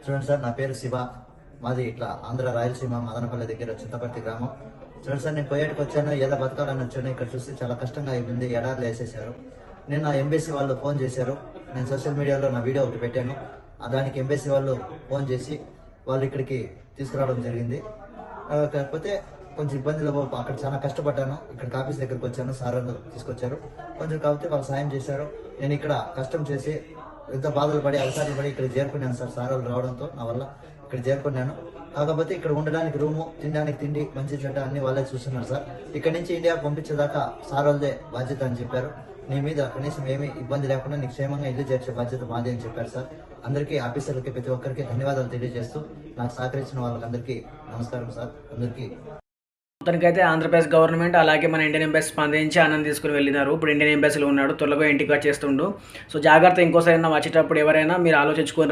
చూడండి సార్, నా పేరు శివ. మాది ఇట్లా ఆంధ్ర రాయలసీమ మదనపల్లి దగ్గర చింతపర్తి గ్రామం. చూడండి సార్, నేను పోయేటికి వచ్చాను, ఏదో బతకాలని వచ్చాను. ఇక్కడ చూస్తే చాలా కష్టంగా అయిపోయింది, ఎడార్లు వేసేసారు. నేను నా ఎంబీసీ వాళ్ళు ఫోన్ చేశారు. నేను సోషల్ మీడియాలో నా వీడియో ఒకటి పెట్టాను. దానికి ఎంబీసీ వాళ్ళు ఫోన్ చేసి వాళ్ళు ఇక్కడికి తీసుకురావడం జరిగింది. కాకపోతే కొంచెం ఇబ్బందులు అక్కడ చాలా కష్టపడ్డాను. ఇక్కడికి ఆఫీస్ దగ్గరికి వచ్చాను, సార్ వాళ్ళు తీసుకొచ్చారు. కొంచెం కాకపోతే వాళ్ళు సాయం చేశారు. నేను ఇక్కడ కష్టం చేసి ఎంత బాధలు పడి అలసాట్లు పడి ఇక్కడ చేరుకున్నాను సార్. సార్ వాళ్ళు రావడంతో నా వల్ల ఇక్కడ చేరుకున్నాను. కాకపోతే ఇక్కడ ఉండడానికి రూము, తినడానికి తిండి, మంచి చెడ్డ అన్ని వాళ్ళే చూస్తున్నారు సార్. ఇక్కడ నుంచి ఇండియా పంపించేదాకా సార్ వాళ్ళదే బాధ్యత అని చెప్పారు. నీ మీద కనీసం ఏమీ ఇబ్బంది లేకుండా నీకు క్షేమంగా ఇల్లు చేర్చే బాధ్యత మాదే అని చెప్పారు సార్. అందరికీ ఆఫీసర్లకి ప్రతి ఒక్కరికి ధన్యవాదాలు తెలియజేస్తూ నాకు సహకరించిన వాళ్ళందరికీ నమస్కారం సార్. అందరికీ మొత్తానికైతే ఆంధ్రప్రదేశ్ గవర్నమెంట్ అలాగే మన ఇండియన్ ఎంబసీ స్పందించి ఆనంద్ తీసుకుని వెళ్ళినారు. ఇప్పుడు ఇండియన్ ఎంబసీలో ఉన్నాడు, త్వరగా ఇంటికి వచ్చేస్తుండు. సో జాగ్రత్త, ఇంకోసారి వచ్చేటప్పుడు ఎవరైనా మీరు ఆలోచించుకొని